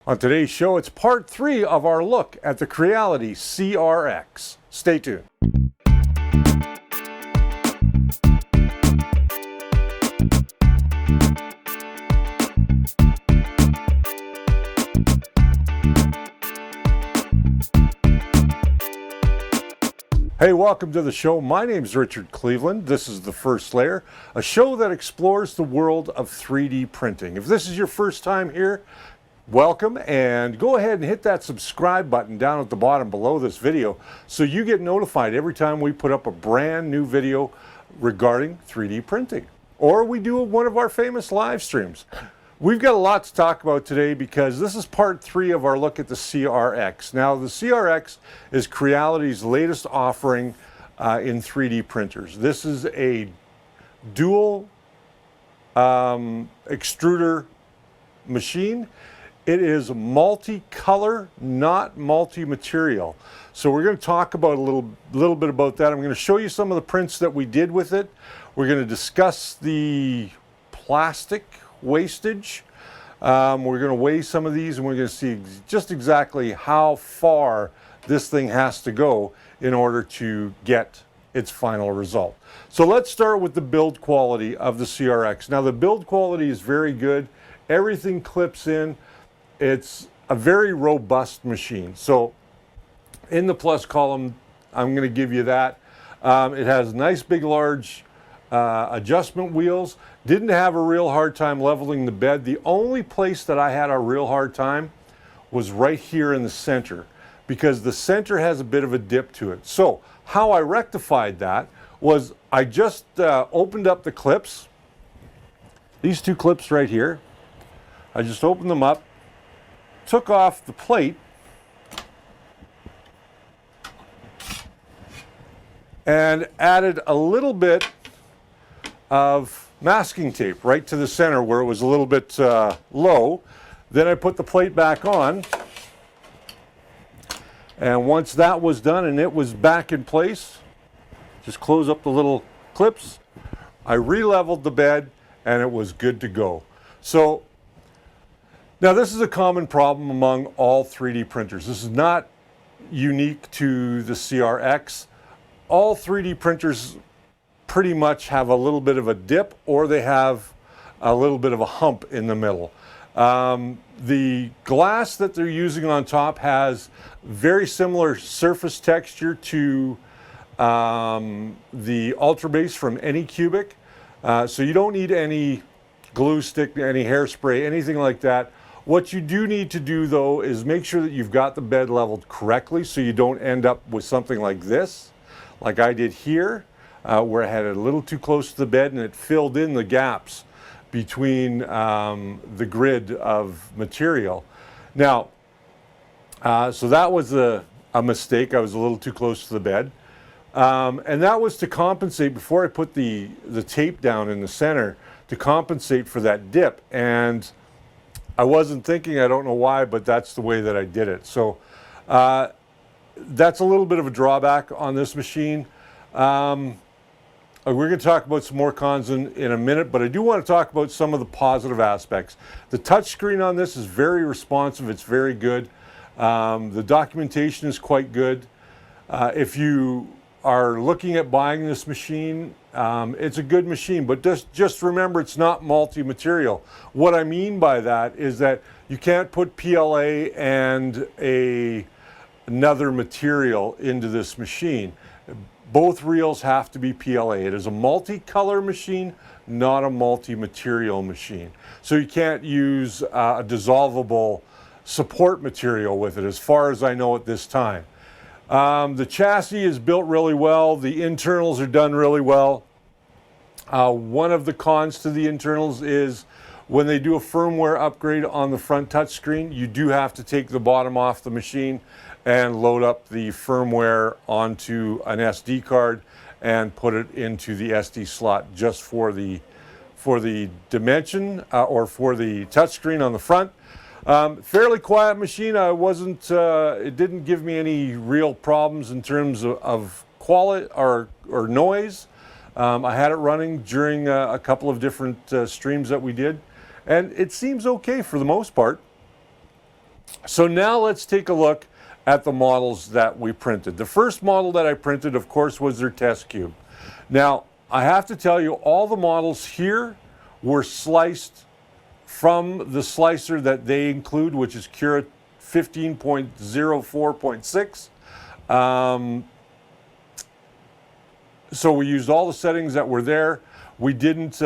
On today's show, it's part 3 of our look at the Creality CR-X. Stay tuned. Hey, welcome to the show. My name's Richard Cleveland. This is The First Layer, a show that explores the world of 3D printing. If this is your first time here, welcome, and go ahead and hit that subscribe button down at the bottom below this video so you get notified every time we put up a brand new video regarding 3D printing, or we do one of our famous live streams. We've got a lot to talk about today because this is part 3 of our look at the CR-X. Now, the CR-X is Creality's latest offering in 3D printers. This is a dual extruder machine. It is multicolor, not multi-material. So we're going to talk about a little bit about that. I'm going to show you some of the prints that we did with it. We're going to discuss the plastic wastage. We're going to weigh some of these, and we're going to see just exactly how far this thing has to go in order to get its final result. So let's start with the build quality of the CR-X. Now, the build quality is very good. Everything clips in. It's a very robust machine. So in the plus column, I'm going to give you that. It has nice, big, large adjustment wheels. Didn't have a real hard time leveling the bed. The only place that I had a real hard time was right here in the center, because the center has a bit of a dip to it. So how I rectified that was I just opened up the clips. These two clips right here. I just opened them up, took off the plate, and added a little bit of masking tape right to the center where it was a little bit low. Then I put the plate back on, and once that was done and it was back in place, just close up the little clips. I re-leveled the bed and it was good to go. So now this is a common problem among all 3D printers. This is not unique to the CR-X. All 3D printers pretty much have a little bit of a dip, or they have a little bit of a hump in the middle. The glass that they're using on top has very similar surface texture to the Ultra Base from Anycubic. So you don't need any glue stick, any hairspray, anything like that. What you do need to do, though, is make sure that you've got the bed leveled correctly so you don't end up with something like this, like I did here, where I had it a little too close to the bed and it filled in the gaps between the grid of material. Now, so that was a mistake. I was a little too close to the bed. And that was to compensate, before I put the tape down in the center, to compensate for that dip. And I wasn't thinking, I don't know why, but that's the way that I did it. So that's a little bit of a drawback on this machine. We're going to talk about some more cons in a minute, but I do want to talk about some of the positive aspects. The touchscreen on this is very responsive. It's very good. The documentation is quite good. If you are looking at buying this machine, it's a good machine, but just remember, it's not multi-material. What I mean by that is that you can't put PLA and another material into this machine. Both reels have to be PLA. It is a multicolor machine, not a multi-material machine. So you can't use a dissolvable support material with it, as far as I know at this time. The chassis is built really well. The internals are done really well. One of the cons to the internals is when they do a firmware upgrade on the front touchscreen, you do have to take the bottom off the machine and load up the firmware onto an SD card and put it into the SD slot just for the dimension or for the touchscreen on the front. Fairly quiet machine. It didn't give me any real problems in terms of quality or noise. I had it running during a couple of different streams that we did, and it seems okay for the most part. So now let's take a look at the models that we printed. The first model that I printed, of course, was their test cube. Now, I have to tell you, all the models here were sliced from the slicer that they include, which is Cura 15.04.6. So we used all the settings that were there. We didn't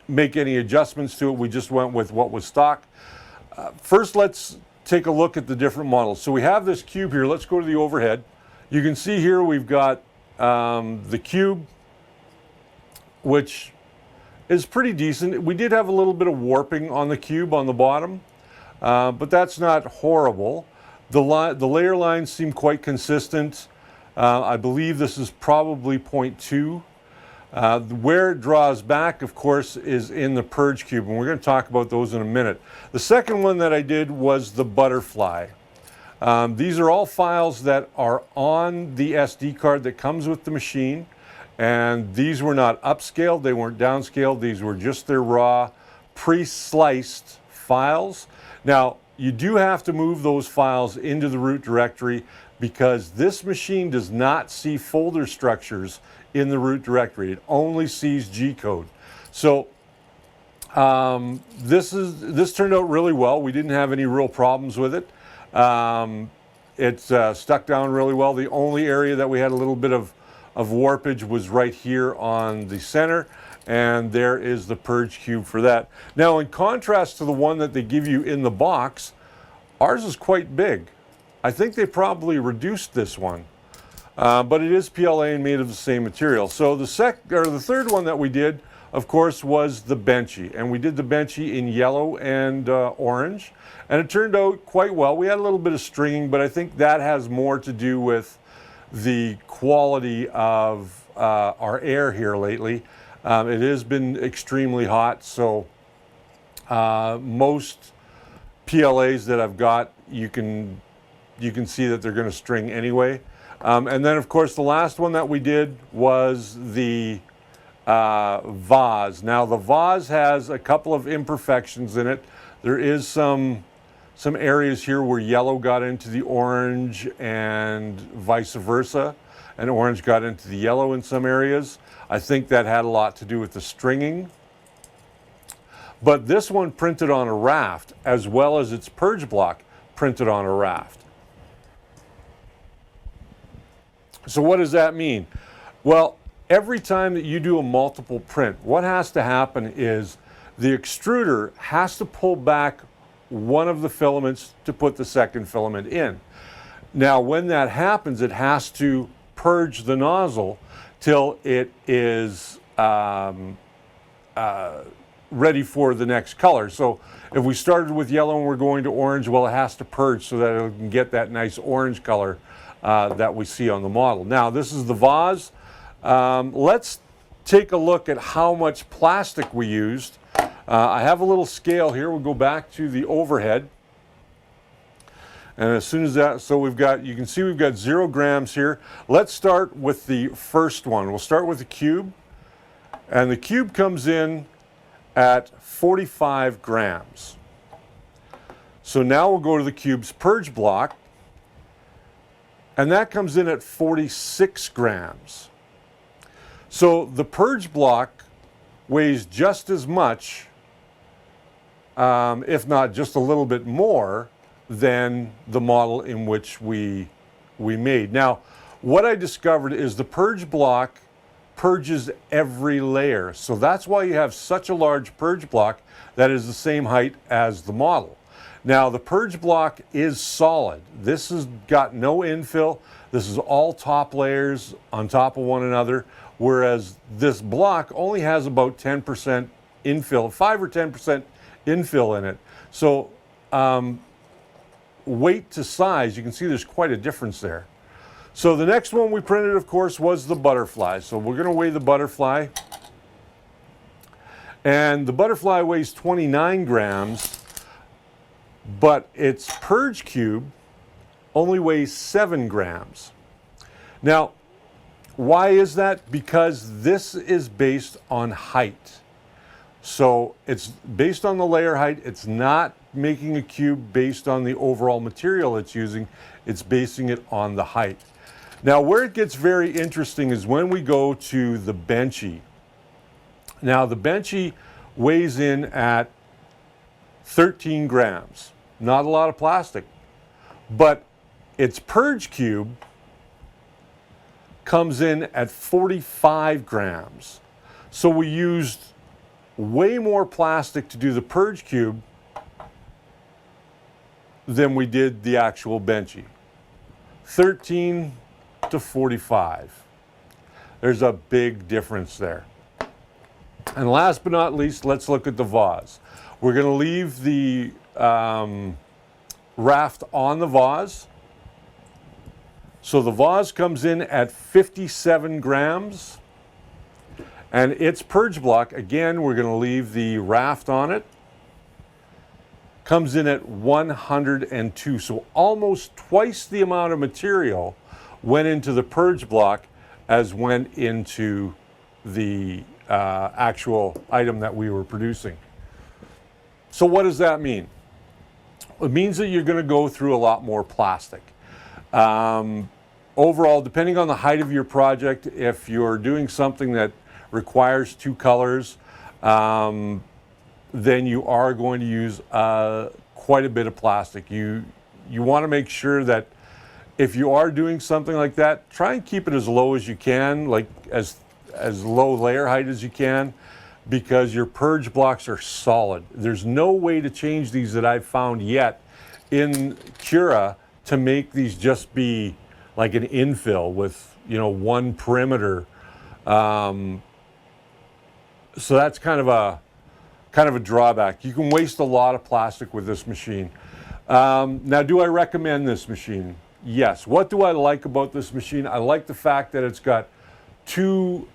make any adjustments to it. We just went with what was stock. First, let's take a look at the different models. So we have this cube here. Let's go to the overhead. You can see here we've got the cube, which is pretty decent. We did have a little bit of warping on the cube on the bottom, but that's not horrible. The layer lines seem quite consistent. I believe this is probably 0.2. Where it draws back, of course, is in the Purge cube, and we're going to talk about those in a minute. The second one that I did was the butterfly. These are all files that are on the SD card that comes with the machine, and these were not upscaled, they weren't downscaled, these were just their raw, pre-sliced files. Now, you do have to move those files into the root directory because this machine does not see folder structures in the root directory. It only sees G-code. So this turned out really well. We didn't have any real problems with it. It's stuck down really well. The only area that we had a little bit of warpage was right here on the center, and there is the Purge cube for that. Now, in contrast to the one that they give you in the box, ours is quite big. I think they probably reduced this one, but it is PLA and made of the same material. So the third one that we did, of course, was the Benchy, and we did the Benchy in yellow and orange, and it turned out quite well. We had a little bit of stringing, but I think that has more to do with the quality of our air here lately. It has been extremely hot, so most PLAs that I've got, you can see that they're going to string anyway. And then, of course, the last one that we did was the vase. Now, the vase has a couple of imperfections in it. There is some areas here where yellow got into the orange and vice versa, and orange got into the yellow in some areas. I think that had a lot to do with the stringing. But this one printed on a raft, as well as its Purge block printed on a raft. So what does that mean? Well, every time that you do a multiple print, what has to happen is the extruder has to pull back one of the filaments to put the second filament in. Now, when that happens, it has to purge the nozzle till it is ready for the next color. So if we started with yellow and we're going to orange, well, it has to purge so that it can get that nice orange color that we see on the model. Now, this is the vase. Let's take a look at how much plastic we used. I have a little scale here. We'll go back to the overhead. And as soon as that, so we've got, you can see we've got 0 grams here. Let's start with the first one. We'll start with the cube. And the cube comes in at 45 grams. So now we'll go to the cube's Purge block. And that comes in at 46 grams. So the Purge block weighs just as much, if not just a little bit more, than the model in which we made. Now, what I discovered is the Purge block purges every layer. So that's why you have such a large Purge block that is the same height as the model. Now, the Purge block is solid. This has got no infill. This is all top layers on top of one another, whereas this block only has about 10% infill, 5 or 10% infill in it. So weight to size, you can see there's quite a difference there. So the next one we printed, of course, was the butterfly. So we're going to weigh the butterfly. And the butterfly weighs 29 grams. But its Purge cube only weighs 7 grams. Now, why is that? Because this is based on height. So it's based on the layer height. It's not making a cube based on the overall material it's using. It's basing it on the height. Now, where it gets very interesting is when we go to the Benchy. Now, the Benchy weighs in at 13 grams. Not a lot of plastic, but its Purge cube comes in at 45 grams. So we used way more plastic to do the Purge cube than we did the actual Benchy. 13 to 45. There's a big difference there. And last but not least, let's look at the vase. We're going to leave the raft on the vase. So the vase comes in at 57 grams. And its Purge block, again, we're going to leave the raft on it, comes in at 102. So almost twice the amount of material went into the Purge block as went into the actual item that we were producing. So what does that mean? It means that you're going to go through a lot more plastic. Overall, depending on the height of your project, if you're doing something that requires two colors, then you are going to use quite a bit of plastic. You want to make sure that if you are doing something like that, try and keep it as low as you can, like as low layer height as you can, because your Purge blocks are solid. There's no way to change these that I've found yet in Cura to make these just be like an infill with, you know, one perimeter. So that's kind of a drawback. You can waste a lot of plastic with this machine. Now, do I recommend this machine? Yes. What do I like about this machine? I like the fact that it's got two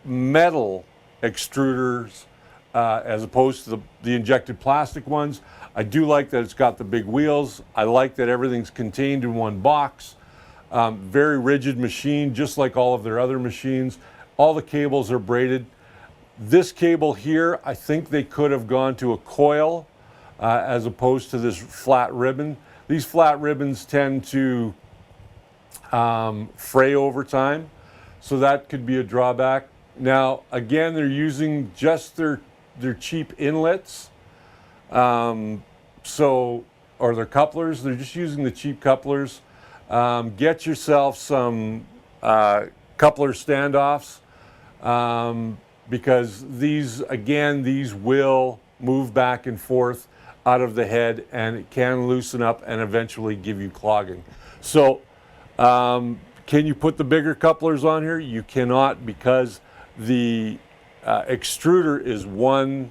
metal extruders as opposed to the injected plastic ones. I do like that it's got the big wheels. I like that everything's contained in one box. Very rigid machine, just like all of their other machines. All the cables are braided. This cable here, I think they could have gone to a coil as opposed to this flat ribbon. These flat ribbons tend to fray over time, so that could be a drawback. Now, again, they're using just their cheap inlets, or their couplers. They're just using the cheap couplers. Get yourself some coupler standoffs. Because these will move back and forth out of the head, and it can loosen up and eventually give you clogging. So can you put the bigger couplers on here? You cannot, because the extruder is one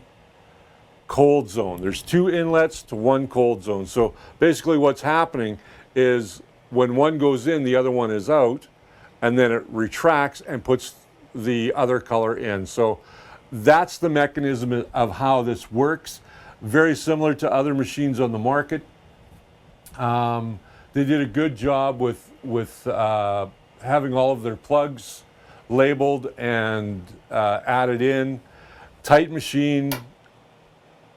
cold zone. There's two inlets to one cold zone. So basically what's happening is when one goes in, the other one is out, and then it retracts and puts the other color in. So that's the mechanism of how this works. Very similar to other machines on the market. They did a good job with having all of their plugs labeled and added in. Tight machine,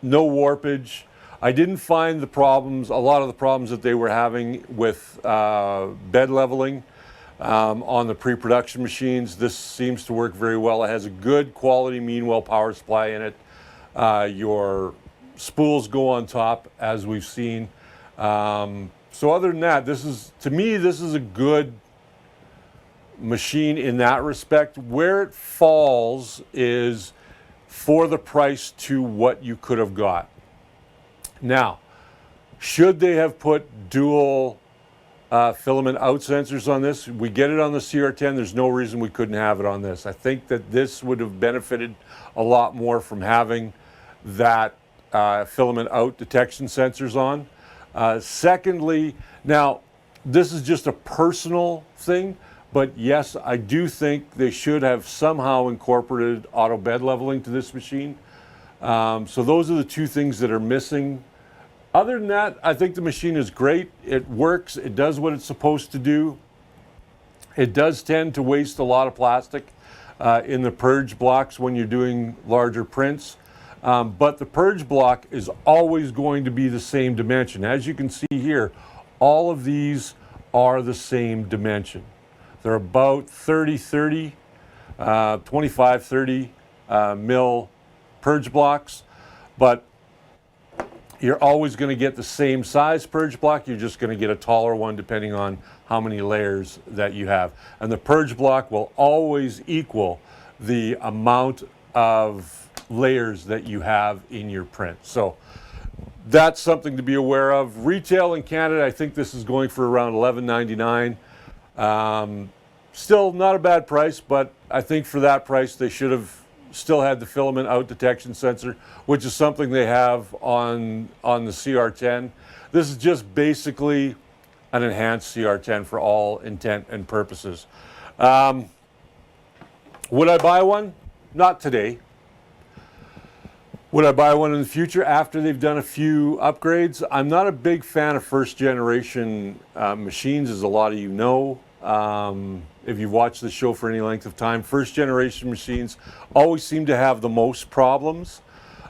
no warpage. I didn't find a lot of the problems that they were having with bed leveling. On the pre-production machines. This seems to work very well. It has a good quality mean well power supply in it. Your spools go on top, as we've seen. So other than that, to me, this is a good machine in that respect. Where it falls is for the price to what you could have got. Now, should they have put dual filament out sensors on this? We get it on the CR10. There's no reason we couldn't have it on this. I think that this would have benefited a lot more from having that filament out detection sensors on. Secondly, now this is just a personal thing, but yes, I do think they should have somehow incorporated auto bed leveling to this machine. So those are the two things that are missing. Other than that, I think the machine is great. It works. It does what it's supposed to do. It does tend to waste a lot of plastic in the Purge blocks when you're doing larger prints. but the purge block is always going to be the same dimension. As you can see here, all of these are the same dimension. They're about 30-30, 25-30 mil purge blocks, but you're always going to get the same size purge block. You're just going to get a taller one depending on how many layers that you have. And the purge block will always equal the amount of layers that you have in your print. So that's something to be aware of. Retail in Canada, I think this is going for around $11.99. Still not a bad price, but I think for that price they should have still had the filament out detection sensor, which is something they have on the CR10. This is just basically an enhanced CR10 for all intent and purposes. Would I buy one? Not today. Would I buy one in the future after they've done a few upgrades? I'm not a big fan of first generation machines, as a lot of you know. If you've watched the show for any length of time, first generation machines always seem to have the most problems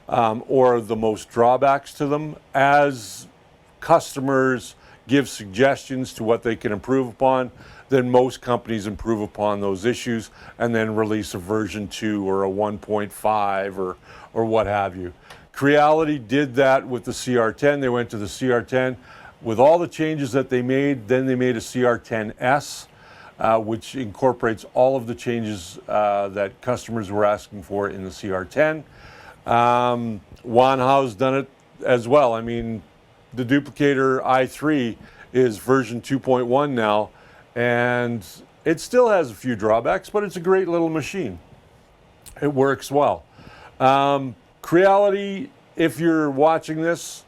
or the most drawbacks to them. As customers give suggestions to what they can improve upon, then most companies improve upon those issues and then release a version 2 or a 1.5 or what have you. Creality did that with the CR10. They went to the CR10 with all the changes that they made. Then they made a CR10S, which incorporates all of the changes that customers were asking for in the CR10. Wanhao's done it as well. I mean, the Duplicator i3 is version 2.1 now, and it still has a few drawbacks, but it's a great little machine. It works well. Creality, if you're watching this,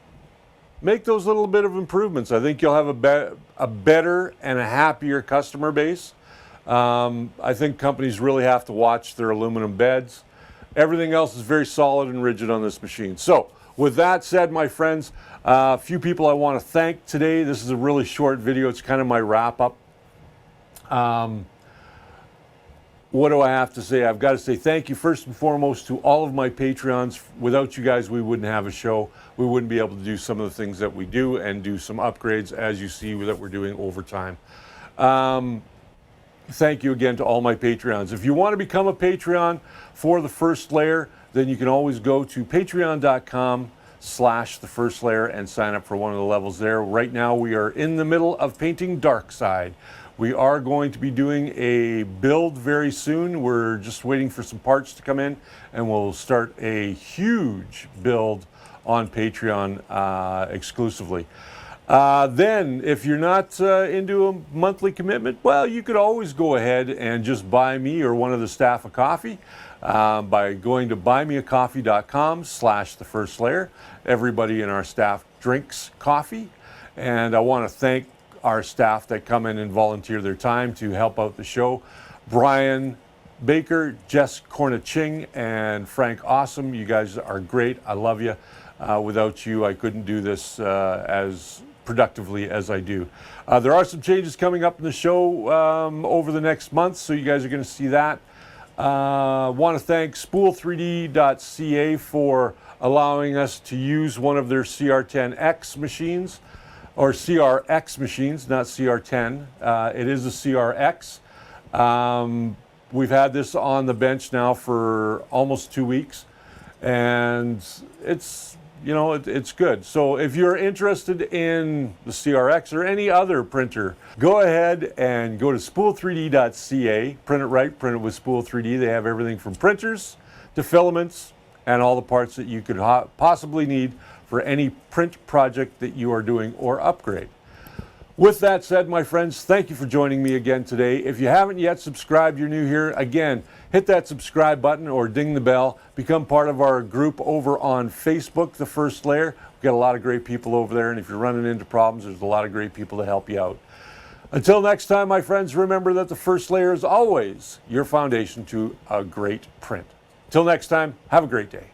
make those little bit of improvements. I think you'll have a better and a happier customer base. I think companies really have to watch their aluminum beds. Everything else is very solid and rigid on this machine. So with that said, my friends, a few people I want to thank today. This is a really short video. It's kind of my wrap up. What do I have to say? I've got to say thank you first and foremost to all of my Patreons. Without you guys, we wouldn't have a show. We wouldn't be able to do some of the things that we do and do some upgrades, as you see that we're doing over time. Thank you again to all my Patreons. If you want to become a Patreon for the first layer, then you can always go to patreon.com/thefirstlayer and sign up for one of the levels there. Right now we are in the middle of painting Dark Side. We are going to be doing a build very soon. We're just waiting for some parts to come in, and we'll start a huge build on Patreon exclusively. Then, if you're not into a monthly commitment, well, you could always go ahead and just buy me or one of the staff a coffee by going to buymeacoffee.com/thefirstlayer. Everybody in our staff drinks coffee, and I want to thank our staff that come in and volunteer their time to help out the show. Brian Baker, Jess Corniching, and Frank Awesome. You guys are great. I love you. Without you, I couldn't do this as productively as I do. There are some changes coming up in the show over the next month, so you guys are going to see that. Want to thank spool3d.ca for allowing us to use one of their CR10X machines, or CR-X machines, not CR10. It is a CR-X. We've had this on the bench now for almost 2 weeks, and it's, you know, it's good. So if you're interested in the CR-X or any other printer, go ahead and go to spool3d.ca, print it right, print it with Spool3D. They have everything from printers to filaments and all the parts that you could possibly need for any print project that you are doing or upgrade. With that said, my friends, thank you for joining me again today. If you haven't yet subscribed, you're new here, again, hit that subscribe button or ding the bell. Become part of our group over on Facebook, The First Layer. We've got a lot of great people over there, and if you're running into problems, there's a lot of great people to help you out. Until next time, my friends, remember that the first layer is always your foundation to a great print. Till next time, have a great day.